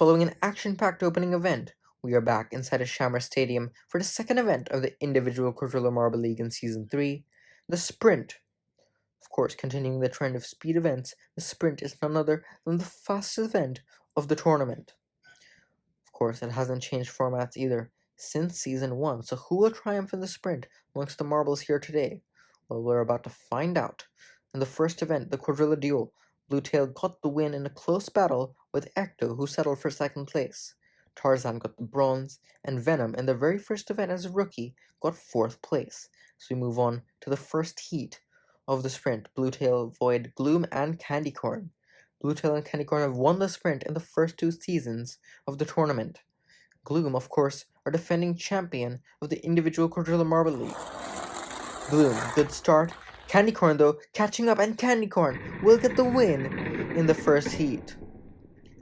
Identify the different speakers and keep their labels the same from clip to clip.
Speaker 1: Following an action-packed opening event, we are back inside a Shamrock Stadium for the second event of the Individual Quadrilla Marble League in Season 3, the Sprint. Of course, continuing the trend of speed events, the Sprint is none other than the fastest event of the tournament. Of course, it hasn't changed formats either since Season 1, so who will triumph in the Sprint amongst the marbles here today? Well, we're about to find out. In the first event, the Quadrilla Duel, Bluetail got the win in a close battle with Ecto, who settled for second place. Tarzan got the bronze, and Venom, in the very first event as a rookie, got fourth place. So we move on to the first heat of the Sprint. Bluetail, Void, Gloom, and Candycorn. Bluetail and Candycorn have won the Sprint in the first two seasons of the tournament. Gloom, of course, are defending champion of the Individual Quadrilla Marble League. Gloom, good start. Candycorn, though, catching up, and Candycorn will get the win in the first heat.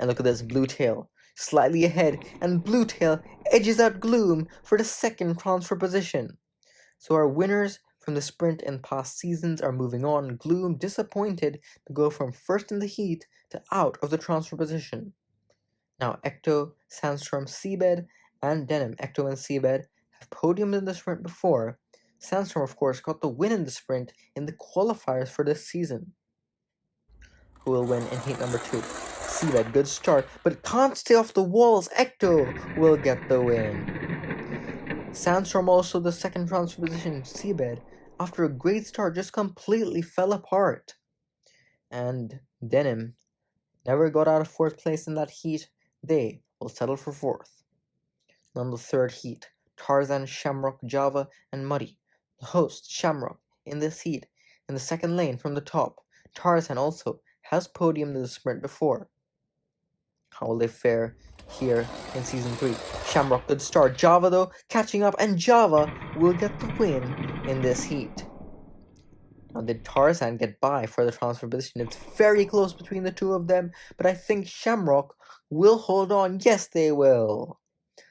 Speaker 1: And look at this, Bluetail, slightly ahead, and Bluetail edges out Gloom for the second transfer position. So our winners from the Sprint in past seasons are moving on. Gloom, disappointed to go from first in the heat to out of the transfer position. Now, Ecto, Sandstorm, Seabed, and Denim. Ecto and Seabed have podiumed in the Sprint before. Sandstorm, of course, got the win in the Sprint in the qualifiers for this season. Who will win in heat number 2? Seabed, good start, but can't stay off the walls. Ecto will get the win. Sandstorm, also the second transfer position. Seabed, after a great start, just completely fell apart. And Denim never got out of fourth place in that heat. They will settle for fourth. On the third heat, Tarzan, Shamrock, Java, and Muddy. The host, Shamrock, in this heat, in the second lane from the top. Tarzan also has podiumed in the Sprint before. How will they fare here in Season 3? Shamrock, good start. Java, though, catching up, and Java will get the win in this heat. Now, did Tarzan get by for the transfer position? It's very close between the two of them, but I think Shamrock will hold on. Yes, they will.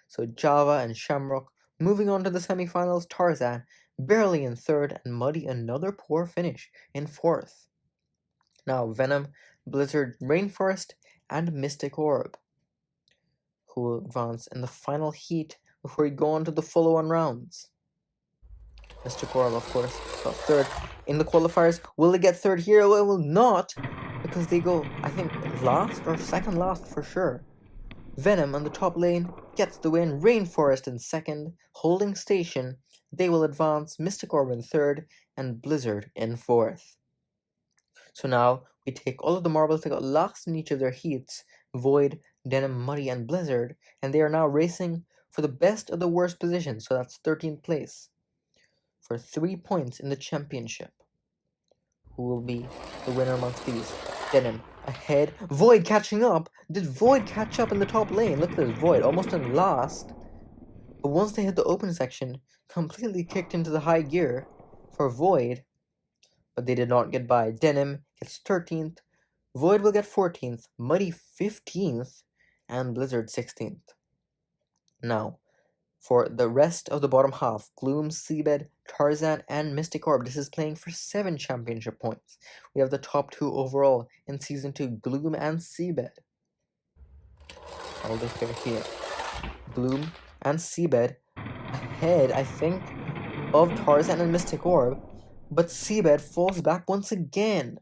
Speaker 1: So Java and Shamrock moving on to the semifinals. Tarzan barely in third, and Muddy another poor finish in fourth. Now Venom, Blizzard, Rainforest, and Mystic Orb, who will advance in the final heat before we go on to the follow-on rounds. Mystic Orb, of course, got third in the qualifiers. Will they get third here? Well, it will not, because they go, I think, last or second last for sure. Venom on the top lane gets the win. Rainforest in second, holding station. They will advance. Mystic Orb in third, and Blizzard in fourth. So now we take all of the marbles that got last in each of their heats, Void, Denim, Muddy, and Blizzard, and they are now racing for the best of the worst position, so that's 13th place, for 3 points in the championship. Who will be the winner amongst these? Denim ahead, Void catching up. Did Void catch up in the top lane? Look at this, Void almost in last, but once they hit the open section, completely kicked into the high gear for Void, but they did not get by. Denim gets 13th, Void will get 14th, Muddy 15th, and Blizzard 16th. Now, for the rest of the bottom half, Gloom, Seabed, Tarzan, and Mystic Orb. This is playing for 7 championship points. We have the top 2 overall in Season 2, Gloom and Seabed. All they fare here. Gloom and Seabed ahead, I think, of Tarzan and Mystic Orb, but Seabed falls back once again.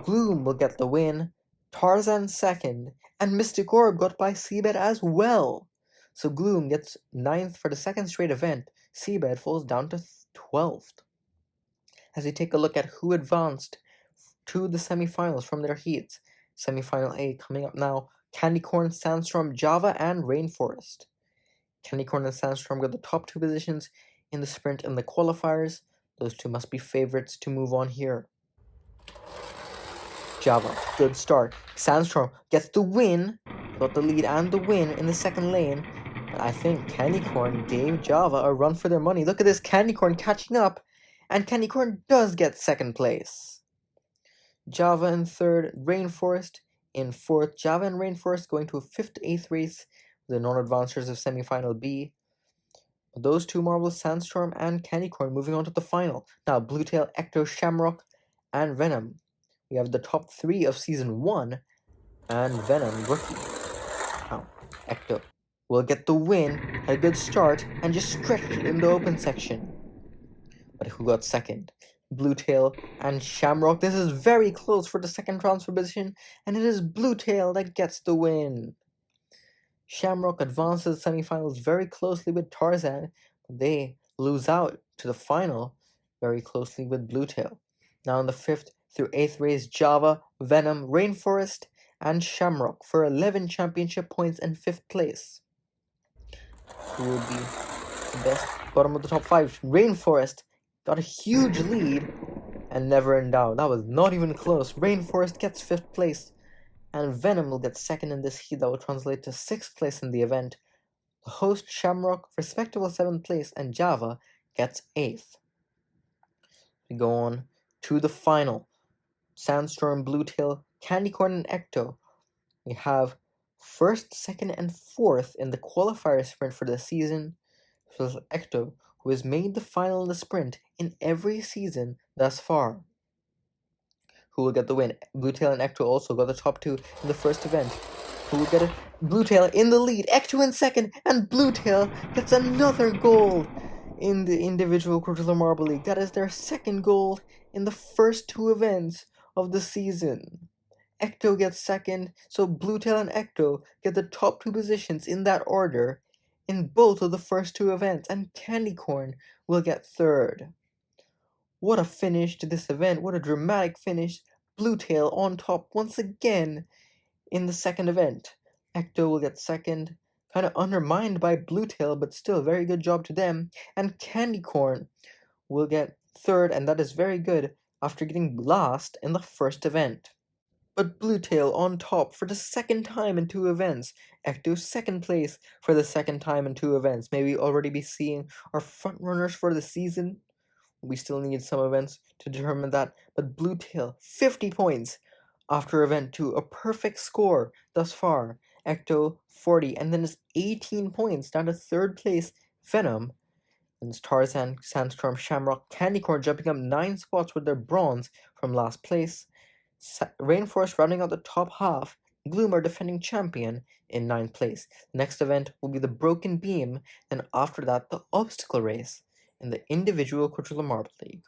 Speaker 1: Gloom will get the win, Tarzan second, and Mystic Orb got by Seabed as well. So Gloom gets 9th for the second straight event. Seabed falls down to 12th. As we take a look at who advanced to the semifinals from their heats. Semifinal A coming up now. Candycorn, Sandstorm, Java, and Rainforest. Candycorn and Sandstorm got the top 2 positions in the Sprint and the qualifiers. Those two must be favorites to move on here. Java, good start. Sandstorm gets the win. Got the lead and the win in the second lane. But I think Candycorn gave Java a run for their money. Look at this, Candycorn catching up. And Candycorn does get second place. Java in third, Rainforest in fourth. Java and Rainforest going to a 5th to 8th race, the non-advancers of semifinal B. Those two marbles, Sandstorm and Candycorn, moving on to the final. Now, Bluetail, Ecto, Shamrock, and Venom. We have the top 3 of Season 1, and Venom, rookie. Now, Ecto will get the win, had a good start, and just stretched it in the open section. But who got second? Bluetail and Shamrock. This is very close for the second transfer position, and it is Bluetail that gets the win. Shamrock advances semifinals very closely with Tarzan, but they lose out to the final very closely with Bluetail. Now in the 5th through 8th race, Java, Venom, Rainforest, and Shamrock for 11 championship points and 5th place. Who will be the best? Bottom of the top 5, Rainforest got a huge lead and never in doubt. That was not even close. Rainforest gets 5th place, and Venom will get 2nd in this heat. That will translate to 6th place in the event. The host Shamrock, respectable 7th place, and Java gets 8th. We go on to the final. Sandstorm, Bluetail, Candycorn, and Ecto. We have 1st, 2nd, and 4th in the qualifier sprint for the season. This was Ecto, who has made the final in the sprint in every season thus far. Who will get the win? Bluetail and Ecto also got the top 2 in the first event. Who will get it? Bluetail in the lead, Ecto in 2nd, and Bluetail gets another gold in the Individual Quadrilla Marble League. That is their 2nd gold in the first 2 events of the season. Ecto gets 2nd, so Bluetail and Ecto get the top 2 positions in that order in both of the first 2 events, and Candycorn will get 3rd. What a finish to this event, what a dramatic finish. Bluetail on top once again in the 2nd event. Ecto will get 2nd, kind of undermined by Bluetail, but still very good job to them. And Candycorn will get 3rd, and that is very good after getting last in the first event. But Bluetail on top for the 2nd time in 2 events. Ecto 2nd place for the 2nd time in 2 events. May we already be seeing our front runners for the season? We still need some events to determine that, but Bluetail, 50 points after event 2, a perfect score thus far. Ecto, 40, and then it's 18 points down to 3rd place, Venom. And it's Tarzan, Sandstorm, Shamrock, Candycorn jumping up 9 spots with their bronze from last place. Rainforest rounding out the top half, Gloomer defending champion in 9th place. The next event will be the Broken Beam, and after that, the Obstacle Race in the Individual Quadrilla Marble League.